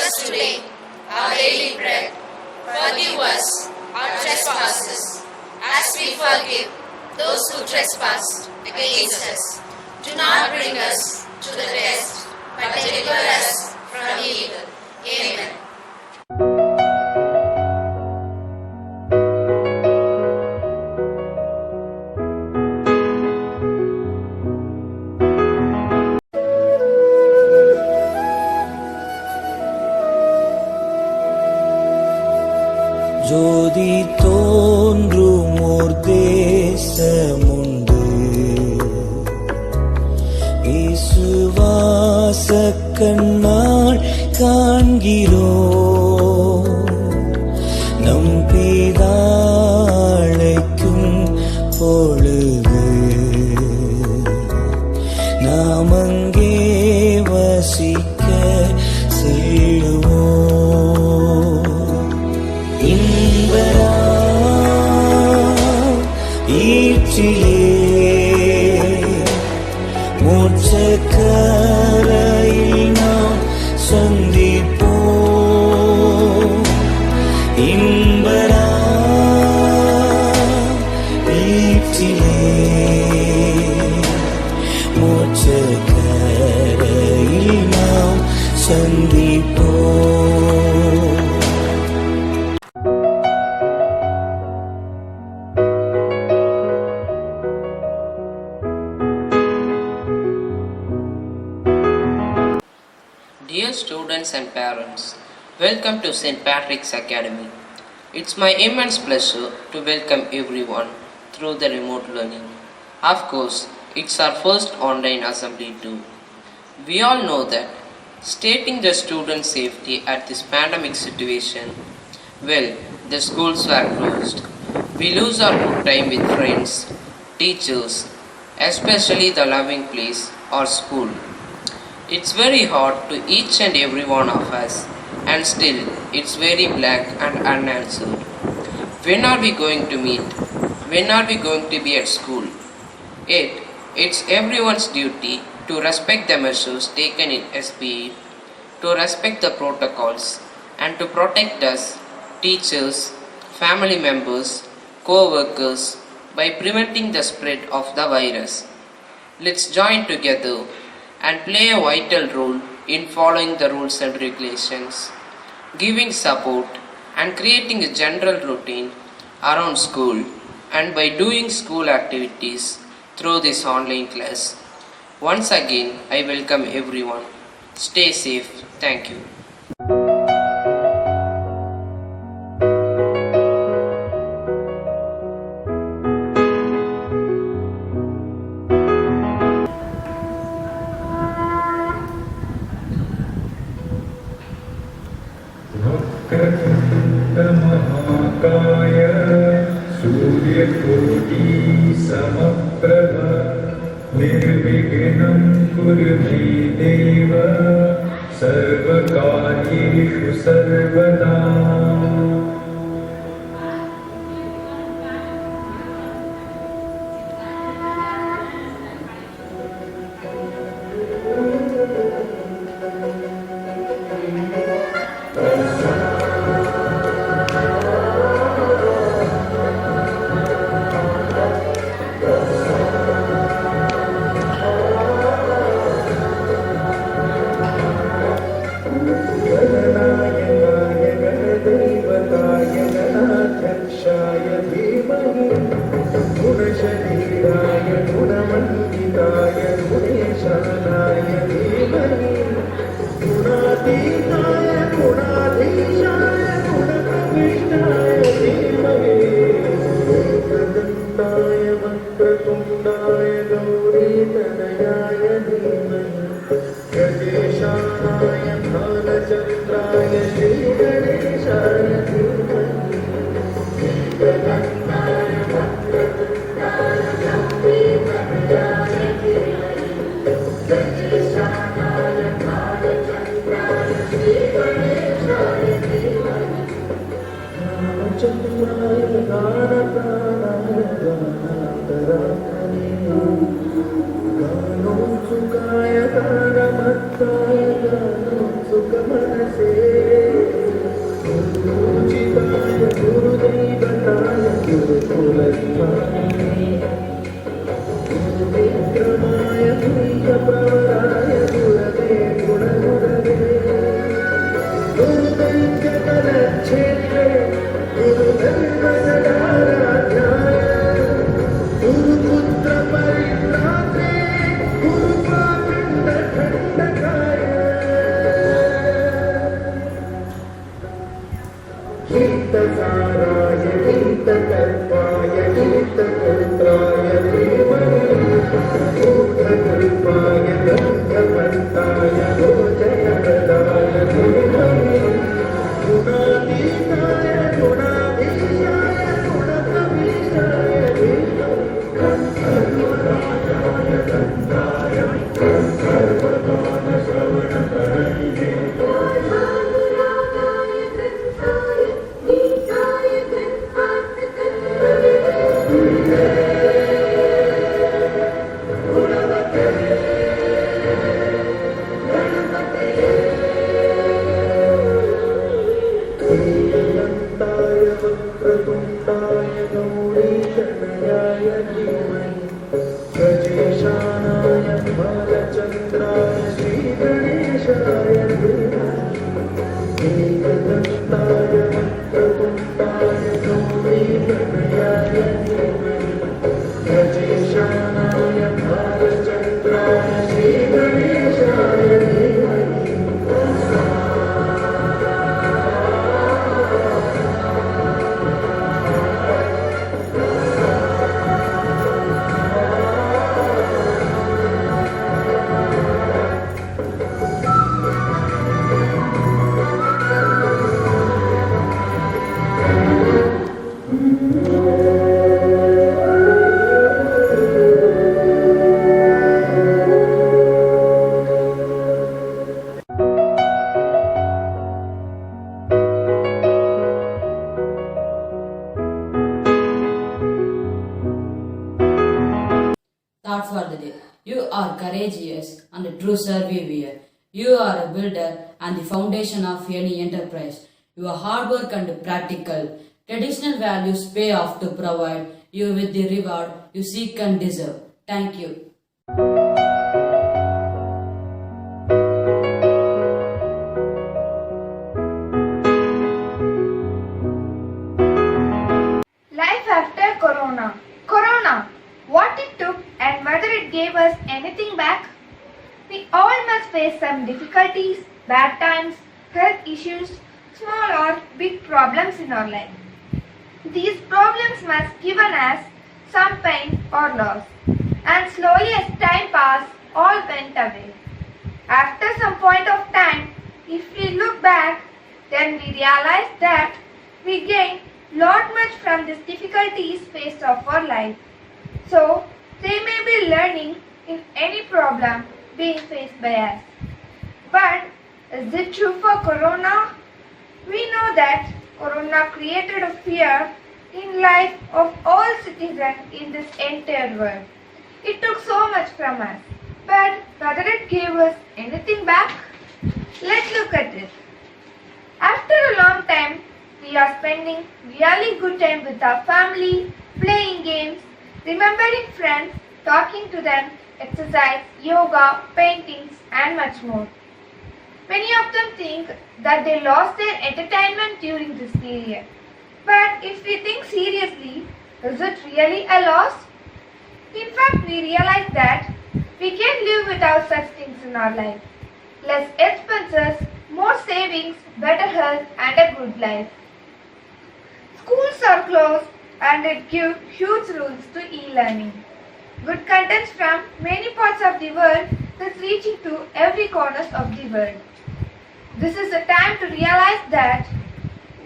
us today our daily bread. Forgive us our trespasses, as we forgive those who trespass against us. Do not bring us to the test, but deliver us from evil. Amen. ஜோதி தோன்றும் ஓர் தேசமுண்டு, விசுவாச கண்ணால் காண்கிறோம். நம் பிதாழைக்கும் பொழுது நாம் அங்கே வசிக்க செல்லுவோம். ஈற்றிலே மோட்சக்கரையில் நாம் சந்திப்போம். இன்பரா ஈற்றிலே மோட்சக்கரையில் நாம் சந்திப்போம். Dear students and parents, welcome to St.Patrick's Academy. It's my immense pleasure to welcome everyone through the remote learning. Of course, it's our first online assembly too. We all know that stating the student safety at this pandemic situation, well, the schools were closed. We lose our good time with friends, teachers, especially the loving place, our school. It's very hard to each and every one of us, and still it's very black and unanswered. When are we going to meet? When are we going to be at school? Yet, it's everyone's duty to respect the measures taken in SPE, to respect the protocols, and to protect us, teachers, family members, co-workers, by preventing the spread of the virus. Let's join together and play a vital role in following the rules and regulations, giving support and creating a general routine around school, and by doing school activities through this online class. Once again, I welcome everyone. Stay safe. Thank you. महाकाय सूर्यकोटि समप्रभ निर्विघ्नं कुरु मे देव सर्वकार्येषु सर्वदा. गुणशरीराय गुणमण्डिताय गुणेशानाय धीमहि गुणातीताय गुणाधीशाय गुणप्रविष्टाय धीमहि एकदन्ताय वक्रतुण्डाय गौरीतनयाय धीमहि गजेशानाय भालचन्द्राय श्रीगणेशाय धीमहि चंद्राय गानप्राणाय गानान्तरात्मने गानोत्सुकाय गानमत्ताय गानोत्सुकमनसे गीतसाराय गीततत्त्वाय गीतपुत्राय धीमहि गूढकल्पाय गन्धवन्ताय गोचरप्रदाय धीमहि गुणातीताय गुणाधीशाय गुणकवीशाय धीमहि अनन्ताय वक्रतुण्डाय गौरीशतयाय धीमहि गजेशानाय बालचन्द्राय श्रीगणेशाय धीमहि एकदन्ताय वक्रतुण्डाय गौरीशतयाय धीमहि गजेशानाय बालचन्द्राय श्रीगणेशाय धीमहि Thought for the day. You are courageous and a true survivor. You are a builder and the foundation of any enterprise. You are hard work and practical. Traditional values pay off to provide you with the reward you seek and deserve. Thank you. Life after Corona. Corona. What it took and whether it gave us anything back? We all must face some difficulties, bad times, health issues, small or big problems in our life. These problems must given us some pain or loss. And slowly as time passed, all went away. After some point of time, if we look back, then we realize that we gained lot much from these difficulties faced of our life. So, they may be learning in any problem being faced by us. But is it true for Corona? We know that Corona created a fear in life of all citizens in this entire world. It took so much from us. But whether it gave us anything back? Let's look at it. After a long time, we are spending really good time with our family, playing games, remembering friends, talking to them, exercise, yoga, paintings, and much more. Many of them think that they lost their entertainment during this period. But if we think seriously, is it really a loss? In fact, we realize that we can live without such things in our life. Less expenses, more savings, better health, and a good life. Schools are closed and it gives huge rules to e-learning. Good contents from many parts of the world is reaching to every corner of the world. This is a time to realize that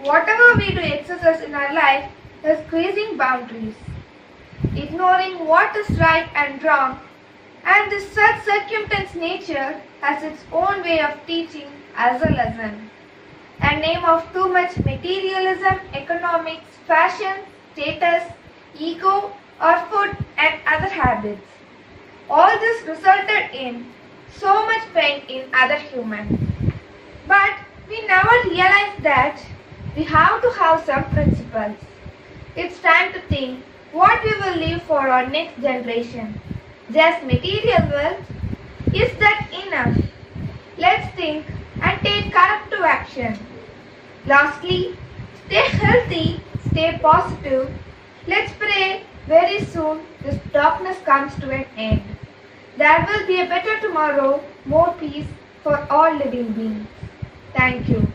whatever we do exercise in our life is creating boundaries, ignoring what is right and wrong, and this such circumstance nature has its own way of teaching as a lesson. A name of too much materialism, economics, fashion, status, ego, or food and other habits. All this resulted in so much pain in other humans. But we never realized that we have to have some principles. It's time to think what we will leave for our next generation. Just material wealth? Is that enough? Let's think and take corrective action. Lastly, stay healthy, stay positive. Let's pray very soon this darkness comes to an end. There will be a better tomorrow, more peace for all living beings. Thank you.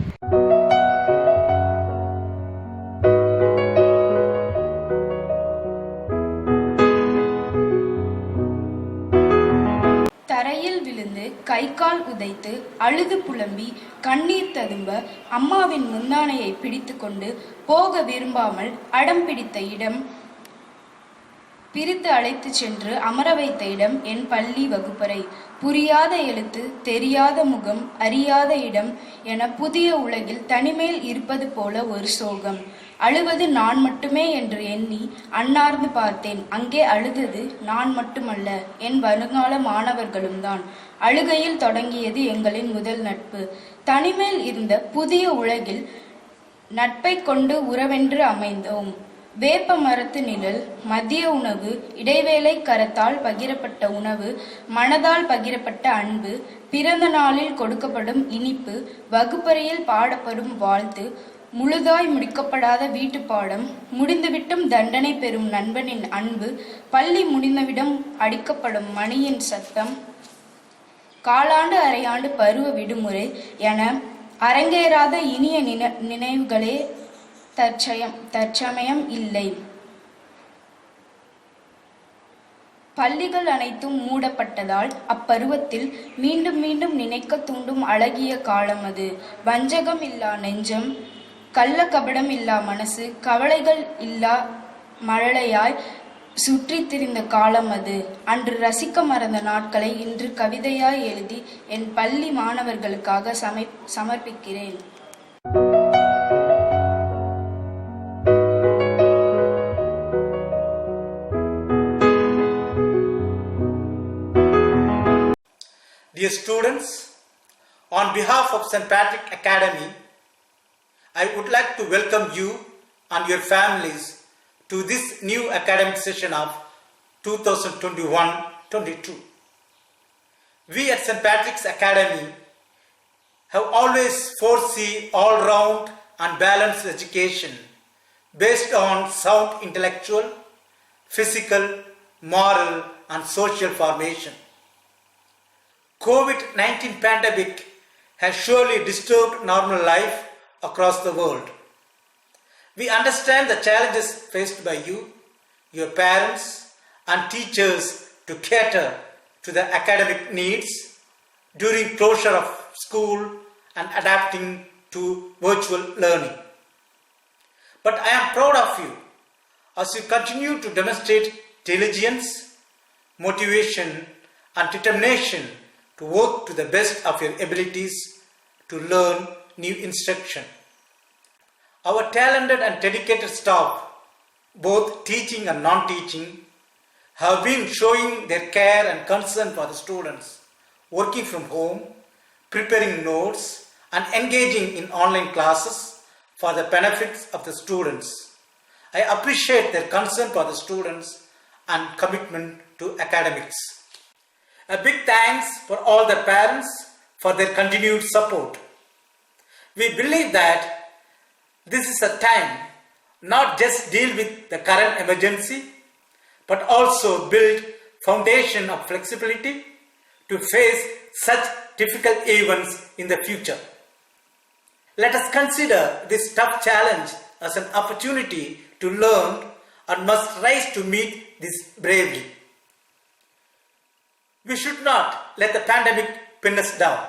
கை கால் உதைத்து அழுது புலம்பி கண்ணீர் ததும்ப அம்மாவின் முந்தானையை பிடித்து கொண்டு போக விரும்பாமல் அடம் பிடித்த இடம், பிரித்து அழைத்து சென்று அமர வைத்த இடம் என் பள்ளி வகுப்பறை. புரியாத எழுத்து, தெரியாத முகம், அறியாத இடம் என புதிய உலகில் தனிமேல் இருப்பது போல ஒரு சோகம். அழுவது நான் மட்டுமே என்று எண்ணி அன்னார்ந்து பார்த்தேன். அங்கே அழுதது நான் மட்டுமல்ல, என் வருங்கால மாணவர்களும் தான். அழுகையில் தொடங்கியது எங்களின் முதல் நட்பு. தனிமேல் இருந்த புதிய உலகில் நட்பை கொண்டு உறவென்று அமைந்தோம். வேப்ப மரத்து நிழல், மதிய உணவு, இடைவேளை, கரத்தால் பகிரப்பட்ட உணவு, மனதால் பகிரப்பட்ட அன்பு, பிறந்த நாளில் கொடுக்கப்படும் இனிப்பு, வகுப்பறையில் பாடப்படும் வாழ்த்து, முழுதாய் முடிக்கப்படாத வீட்டு பாடம், முடிந்துவிட்டும் தண்டனை பெறும் நண்பனின் அன்பு, பள்ளி முடிந்தவிடம் அடிக்கப்படும் மணியின் சத்தம், காலாண்டு அரையாண்டு பருவ விடுமுறை என அரங்கேறாத இனிய நினைவுகளே தற்சமயம் இல்லை. பள்ளிகள் அனைத்தும் மூடப்பட்டதால் அப்பருவத்தில் மீண்டும் மீண்டும் நினைக்க தூண்டும் அழகிய காலம் அது. வஞ்சகம் இல்லா நெஞ்சம், கள்ள கபடம் இல்லா மனசு, கவலைகள் இல்லா மழலையாய் சுற்றி திரிந்த காலம் அது. அன்று ரசிக்க மறந்த நாட்களை இன்று கவிதையாய் எழுதி என் பள்ளி மாணவர்களுக்காக சமர்ப்பிக்கிறேன். Dear students, on behalf of St.Patrick Academy, I would like to welcome you and your families to this new academic session of 2021-22. We at St. Patrick's Academy have always foresee all-round and balanced education based on sound intellectual, physical, moral and social formation. COVID-19 pandemic has surely disturbed normal life across the world. We understand the challenges faced by you, your parents and teachers to cater to the academic needs during closure of school and adapting to virtual learning. But I am proud of you as you continue to demonstrate diligence, motivation and determination to work to the best of your abilities to learn new instruction. Our talented and dedicated staff, both teaching and non-teaching, have been showing their care and concern for the students, working from home, preparing notes and engaging in online classes for the benefits of the students. I appreciate their concern for the students and commitment to academics. A big thanks for all the parents for their continued support. We believe that this is a time not just deal with the current emergency, but also build foundation of flexibility to face such difficult events in the future. Let us consider this tough challenge as an opportunity to learn and must rise to meet this bravely. We should not let the pandemic pin us down.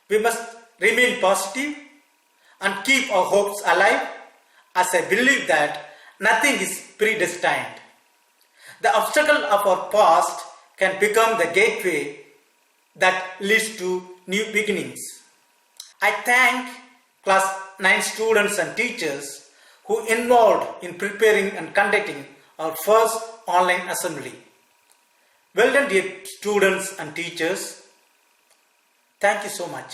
We must remain positive and keep our hopes alive, as I believe that nothing is predestined. The obstacle of our past can become the gateway that leads to new beginnings. I thank class 9 students and teachers who involved in preparing and conducting our first online assembly. Well done, dear students and teachers. Thank you so much.